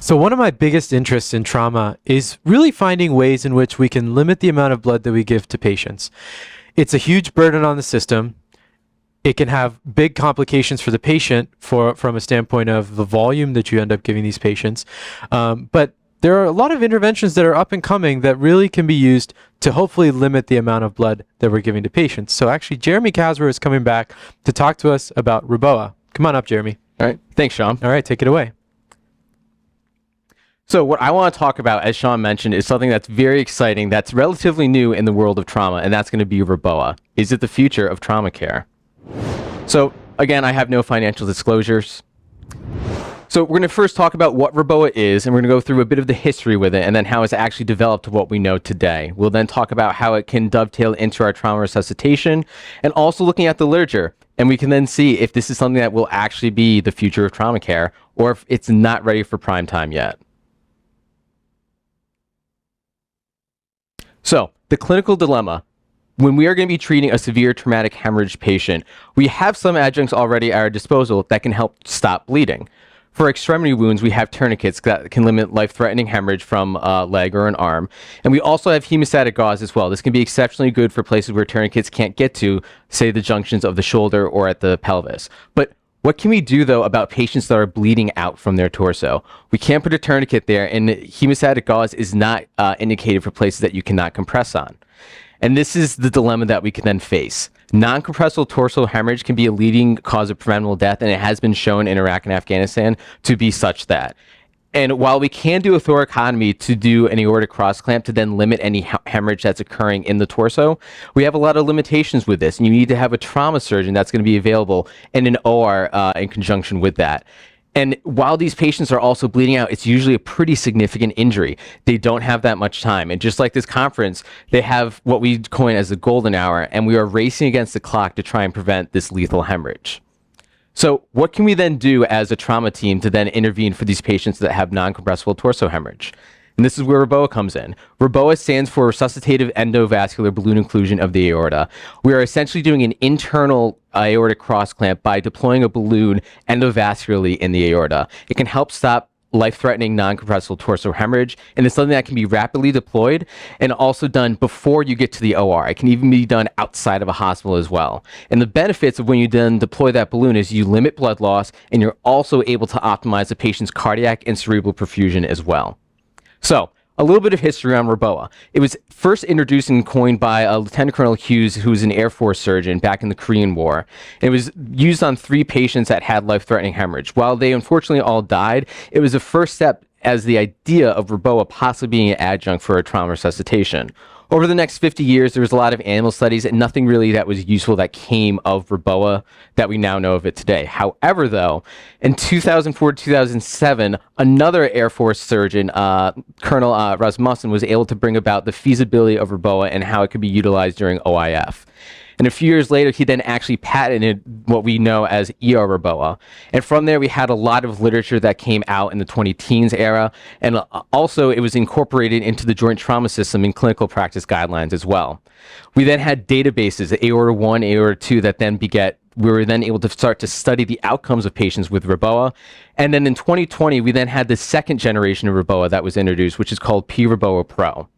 So one of my biggest interests in trauma is really finding ways in which we can limit the amount of blood that we give to patients. It's a huge burden on the system. It can have big complications for the patient from a standpoint of the volume that you end up giving these patients. But there are a lot of interventions that are up and coming that really can be used to hopefully limit the amount of blood that we're giving to patients. So actually, Jeremy Kaswer is coming back to talk to us about REBOA. Come on up, Jeremy. All right. Thanks, Sean. All right, take it away. So what I want to talk about, as Sean mentioned, is something that's very exciting, that's relatively new in the world of trauma, and that's going to be REBOA. Is it the future of trauma care? So again, I have no financial disclosures. So we're going to first talk about what REBOA is, and we're going to go through a bit of the history with it, and then how it's actually developed to what we know today. We'll then talk about how it can dovetail into our trauma resuscitation, and also looking at the literature. And we can then see if this is something that will actually be the future of trauma care, or if it's not ready for prime time yet. So, the clinical dilemma. When we are going to be treating a severe traumatic hemorrhage patient, we have some adjuncts already at our disposal that can help stop bleeding. For extremity wounds, we have tourniquets that can limit life-threatening hemorrhage from a leg or an arm. And we also have hemostatic gauze as well. This can be exceptionally good for places where tourniquets can't get to, say the junctions of the shoulder or at the pelvis. But what can we do, though, about patients that are bleeding out from their torso? We can't put a tourniquet there, and hemostatic gauze is not indicated for places that you cannot compress on. And this is the dilemma that we can then face. Non-compressible torso hemorrhage can be a leading cause of preventable death, and it has been shown in Iraq and Afghanistan to be such that. And while we can do a thoracotomy to do an aortic cross clamp to then limit any hemorrhage that's occurring in the torso, we have a lot of limitations with this. And you need to have a trauma surgeon that's going to be available and an OR in conjunction with that. And while these patients are also bleeding out, it's usually a pretty significant injury. They don't have that much time. And just like this conference, they have what we coin as the golden hour, and we are racing against the clock to try and prevent this lethal hemorrhage. So what can we then do as a trauma team to then intervene for these patients that have non-compressible torso hemorrhage? And this is where REBOA comes in. REBOA stands for Resuscitative Endovascular Balloon Occlusion of the Aorta. We are essentially doing an internal aortic cross clamp by deploying a balloon endovascularly in the aorta. It can help stop life-threatening non-compressible torso hemorrhage, and it's something that can be rapidly deployed and also done before you get to the OR. It can even be done outside of a hospital as well. And the benefits of when you then deploy that balloon is you limit blood loss, and you're also able to optimize the patient's cardiac and cerebral perfusion as well. So, a little bit of history on REBOA. It was first introduced and coined by Lieutenant Colonel Hughes, who was an Air Force surgeon back in the Korean War. It was used on 3 patients that had life-threatening hemorrhage. While they unfortunately all died, it was the first step as the idea of REBOA possibly being an adjunct for a trauma resuscitation. Over the next 50 years, there was a lot of animal studies and nothing really that was useful that came of REBOA that we now know of it today. However, though, in 2004-2007, another Air Force surgeon, Colonel Rasmussen, was able to bring about the feasibility of REBOA and how it could be utilized during OIF. And a few years later, he then actually patented what we know as ER REBOA. And from there, we had a lot of literature that came out in the 20-teens era. And also, it was incorporated into the joint trauma system in clinical practice guidelines as well. We then had databases, Aorta 1, Aorta 2, that then we were then able to start to study the outcomes of patients with REBOA. And then in 2020, we then had the second generation of REBOA that was introduced, which is called P-REBOA Pro.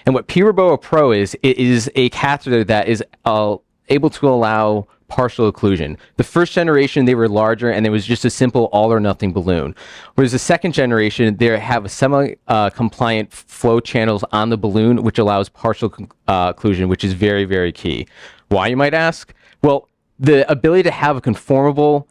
And what P-REBOA Pro is, it is a catheter that is able to allow partial occlusion. The first generation, they were larger, and it was just a simple all-or-nothing balloon. Whereas the second generation, they have semi-compliant flow channels on the balloon, which allows partial occlusion, which is very, very key. Why, you might ask? Well, the ability to have a conformable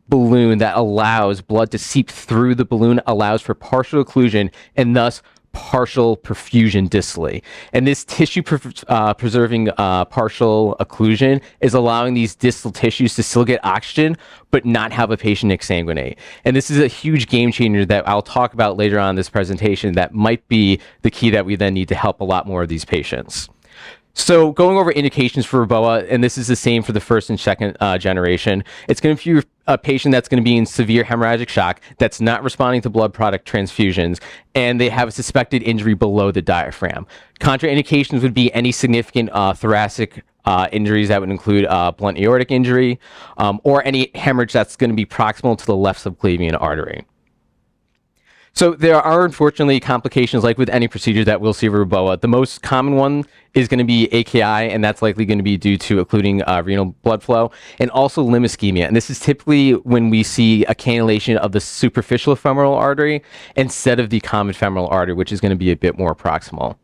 balloon that allows blood to seep through the balloon allows for partial occlusion, and thus partial perfusion distally. And this tissue preserving partial occlusion is allowing these distal tissues to still get oxygen, but not have a patient exsanguinate. And this is a huge game changer that I'll talk about later on in this presentation that might be the key that we then need to help a lot more of these patients. So going over indications for REBOA, and this is the same for the first and second generation, it's going to be a patient that's going to be in severe hemorrhagic shock, that's not responding to blood product transfusions, and they have a suspected injury below the diaphragm. Contraindications would be any significant thoracic injuries that would include blunt aortic injury, or any hemorrhage that's going to be proximal to the left subclavian artery. So there are unfortunately complications like with any procedure that will see REBOA. The most common one is going to be AKI, and that's likely going to be due to occluding renal blood flow, and also limb ischemia. And this is typically when we see a cannulation of the superficial femoral artery instead of the common femoral artery, which is going to be a bit more proximal.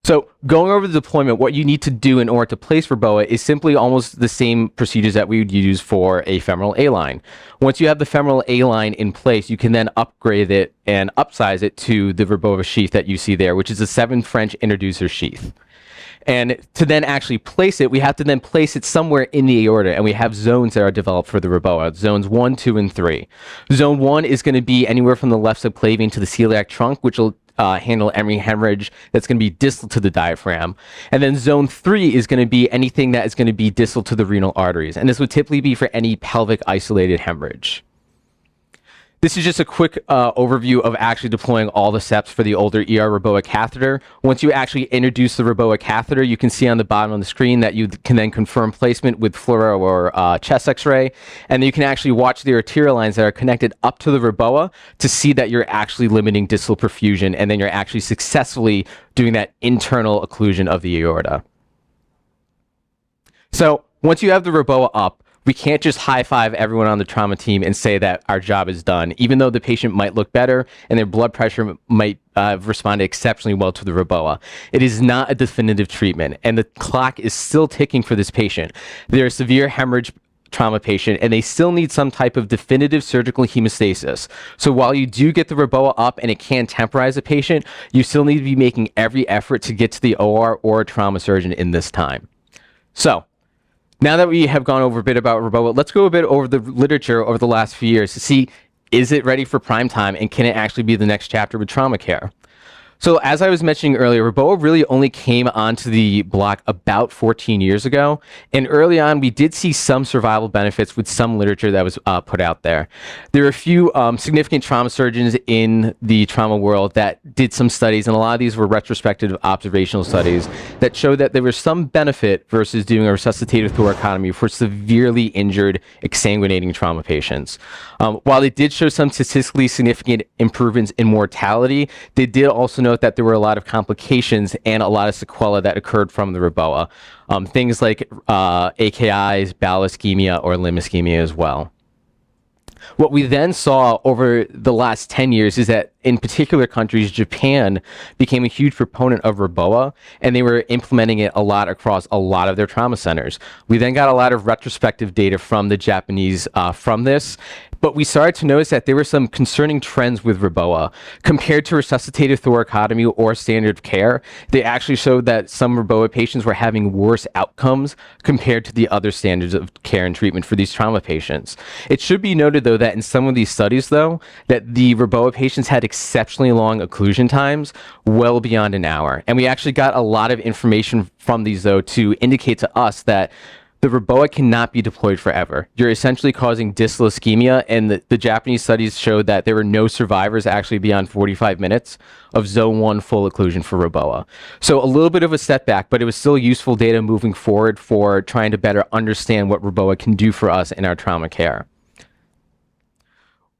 So going over the deployment, what you need to do in order to place REBOA is simply almost the same procedures that we would use for a femoral A-line. Once you have the femoral A-line in place, you can then upgrade it and upsize it to the REBOA sheath that you see there, which is a 7 French introducer sheath. And to then actually place it, we have to then place it somewhere in the aorta, and we have zones that are developed for the REBOA, zones 1, 2, and 3. Zone 1 is going to be anywhere from the left subclavian to the celiac trunk, which will handle any hemorrhage that's going to be distal to the diaphragm. And then zone 3 is going to be anything that is going to be distal to the renal arteries. And this would typically be for any pelvic isolated hemorrhage. This is just a quick overview of actually deploying all the steps for the older ER REBOA catheter. Once you actually introduce the REBOA catheter, you can see on the bottom of the screen that you can then confirm placement with fluoro or chest x-ray. And you can actually watch the arterial lines that are connected up to the REBOA to see that you're actually limiting distal perfusion, and then you're actually successfully doing that internal occlusion of the aorta. So once you have the REBOA up, we can't just high-five everyone on the trauma team and say that our job is done, even though the patient might look better and their blood pressure might respond exceptionally well to the REBOA. It is not a definitive treatment, and the clock is still ticking for this patient. They're a severe hemorrhage trauma patient, and they still need some type of definitive surgical hemostasis. So while you do get the REBOA up and it can temporize a patient, you still need to be making every effort to get to the OR or a trauma surgeon in this time. So now that we have gone over a bit about REBOA, let's go a bit over the literature over the last few years to see, is it ready for prime time, and can it actually be the next chapter with trauma care? So as I was mentioning earlier, REBOA really only came onto the block about 14 years ago. And early on, we did see some survival benefits with some literature that was put out there. There are a few significant trauma surgeons in the trauma world that did some studies, and a lot of these were retrospective observational studies that showed that there was some benefit versus doing a resuscitative thoracotomy for severely injured, exsanguinating trauma patients. While they did show some statistically significant improvements in mortality, they did also note that there were a lot of complications and a lot of sequelae that occurred from the REBOA. Things like AKIs, bowel ischemia, or limb ischemia as well. What we then saw over the last 10 years is that in particular countries, Japan became a huge proponent of REBOA, and they were implementing it a lot across a lot of their trauma centers. We then got a lot of retrospective data from the Japanese from this, but we started to notice that there were some concerning trends with REBOA. Compared to resuscitative thoracotomy or standard of care, they actually showed that some REBOA patients were having worse outcomes compared to the other standards of care and treatment for these trauma patients. It should be noted, though, that in some of these studies, though, that the REBOA patients had exceptionally long occlusion times, well beyond an hour. And we actually got a lot of information from these, though, to indicate to us that the REBOA cannot be deployed forever. You're essentially causing distal ischemia, and the Japanese studies showed that there were no survivors actually beyond 45 minutes of zone 1 full occlusion for REBOA. So a little bit of a setback, but it was still useful data moving forward for trying to better understand what REBOA can do for us in our trauma care.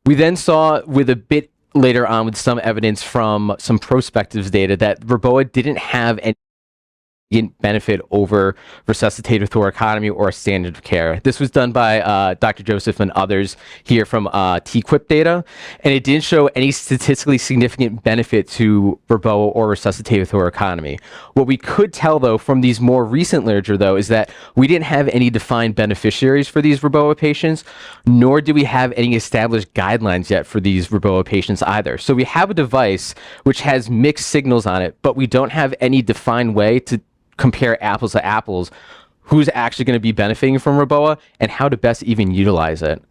We then saw, with a bit later on with some evidence from some prospective data, that REBOA didn't have any benefit over resuscitative thoracotomy or standard of care. This was done by Dr. Joseph and others here from TQIP data, and it didn't show any statistically significant benefit to REBOA or resuscitative thoracotomy. What we could tell, though, from these more recent literature, though, is that we didn't have any defined beneficiaries for these REBOA patients, nor do we have any established guidelines yet for these REBOA patients either. So we have a device which has mixed signals on it, but we don't have any defined way to compare apples to apples, who's actually going to be benefiting from REBOA and how to best even utilize it.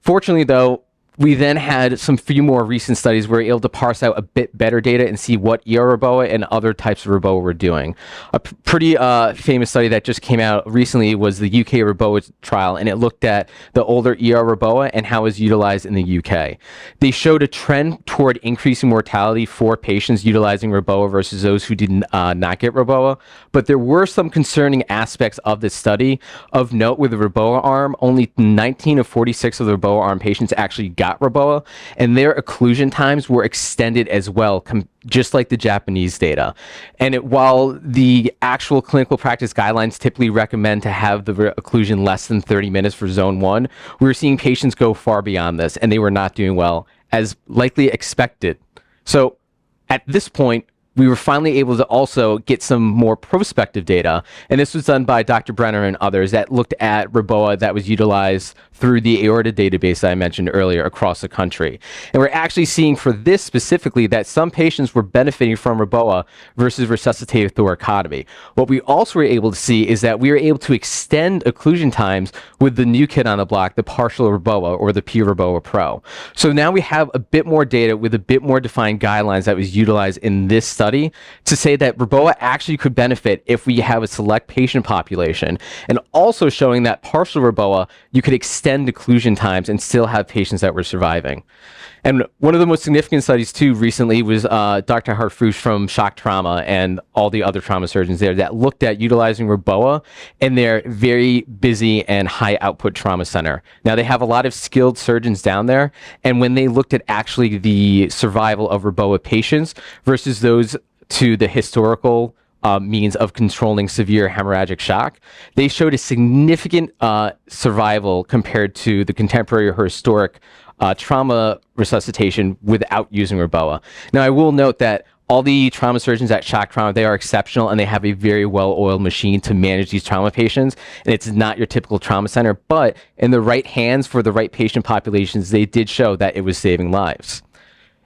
Fortunately, though, we then had some few more recent studies where we were able to parse out a bit better data and see what REBOA and other types of REBOA were doing. A pretty famous study that just came out recently was the UK REBOA trial, and it looked at the older REBOA and how it was utilized in the UK. They showed a trend toward increasing mortality for patients utilizing REBOA versus those who did not get REBOA, but there were some concerning aspects of this study. Of note, with the REBOA arm, only 19 of 46 of the REBOA arm patients actually got REBOA, and their occlusion times were extended as well, just like the Japanese data. And while the actual clinical practice guidelines typically recommend to have the occlusion less than 30 minutes for zone 1, we were seeing patients go far beyond this, and they were not doing well, as likely expected. So at this point, we were finally able to also get some more prospective data, and this was done by Dr. Brenner and others that looked at REBOA that was utilized through the Aorta database that I mentioned earlier across the country. And we're actually seeing for this specifically that some patients were benefiting from REBOA versus resuscitative thoracotomy. What we also were able to see is that we were able to extend occlusion times with the new kid on the block, the Partial REBOA or the REBOA Pro. So now we have a bit more data with a bit more defined guidelines that was utilized in this study to say that REBOA actually could benefit if we have a select patient population, and also showing that Partial REBOA, you could extend occlusion times and still have patients that were surviving. And one of the most significant studies too recently was Dr. Harfouche from Shock Trauma and all the other trauma surgeons there that looked at utilizing REBOA in their very busy and high output trauma center. Now they have a lot of skilled surgeons down there, and when they looked at actually the survival of REBOA patients versus those to the historical means of controlling severe hemorrhagic shock, they showed a significant survival compared to the contemporary or historic trauma resuscitation without using REBOA. Now, I will note that all the trauma surgeons at Shock Trauma, they are exceptional, and they have a very well-oiled machine to manage these trauma patients, and it's not your typical trauma center, but in the right hands for the right patient populations, they did show that it was saving lives.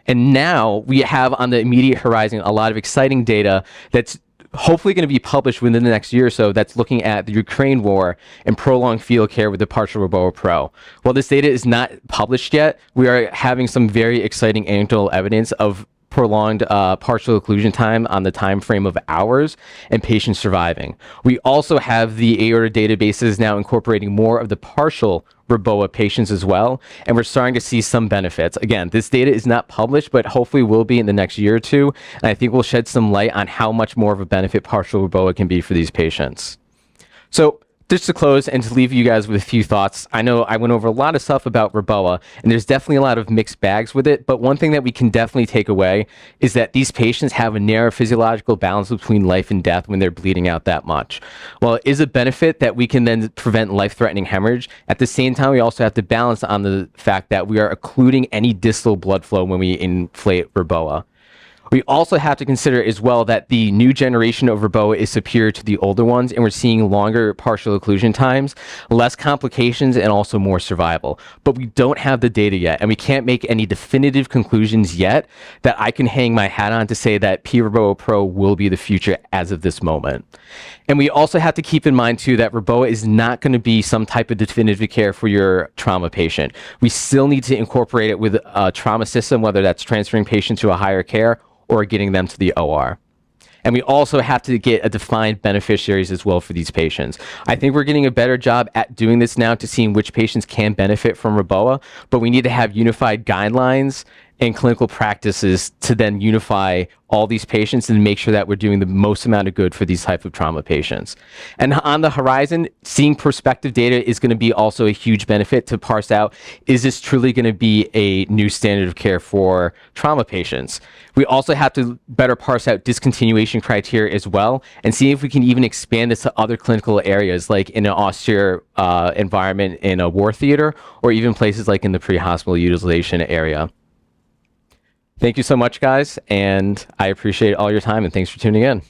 And now we have on the immediate horizon a lot of exciting data that's hopefully going to be published within the next year or so that's looking at the Ukraine war and prolonged field care with the Partial REBOA Pro. While this data is not published yet, we are having some very exciting anecdotal evidence of prolonged partial occlusion time on the time frame of hours and patients surviving. We also have the Aorta databases now incorporating more of the partial REBOA patients as well, and we're starting to see some benefits. Again, this data is not published, but hopefully will be in the next year or two, and I think we'll shed some light on how much more of a benefit partial REBOA can be for these patients. So just to close and to leave you guys with a few thoughts, I know I went over a lot of stuff about REBOA, and there's definitely a lot of mixed bags with it, but one thing that we can definitely take away is that these patients have a narrow physiological balance between life and death when they're bleeding out that much. While it is a benefit that we can then prevent life-threatening hemorrhage, at the same time, we also have to balance on the fact that we are occluding any distal blood flow when we inflate REBOA. We also have to consider as well that the new generation of REBOA is superior to the older ones, and we're seeing longer partial occlusion times, less complications, and also more survival. But we don't have the data yet, and we can't make any definitive conclusions yet that I can hang my hat on to say that REBOA Pro will be the future as of this moment. And we also have to keep in mind too that REBOA is not going to be some type of definitive care for your trauma patient. We still need to incorporate it with a trauma system, whether that's transferring patients to a higher care or getting them to the OR. And we also have to get a defined beneficiaries as well for these patients. I think we're getting a better job at doing this now to seeing which patients can benefit from REBOA, but we need to have unified guidelines and clinical practices to then unify all these patients and make sure that we're doing the most amount of good for these type of trauma patients. And on the horizon, seeing prospective data is going to be also a huge benefit to parse out, is this truly going to be a new standard of care for trauma patients? We also have to better parse out discontinuation criteria as well and see if we can even expand this to other clinical areas like in an austere environment in a war theater or even places like in the pre-hospital utilization area. Thank you so much, guys, and I appreciate all your time, and thanks for tuning in.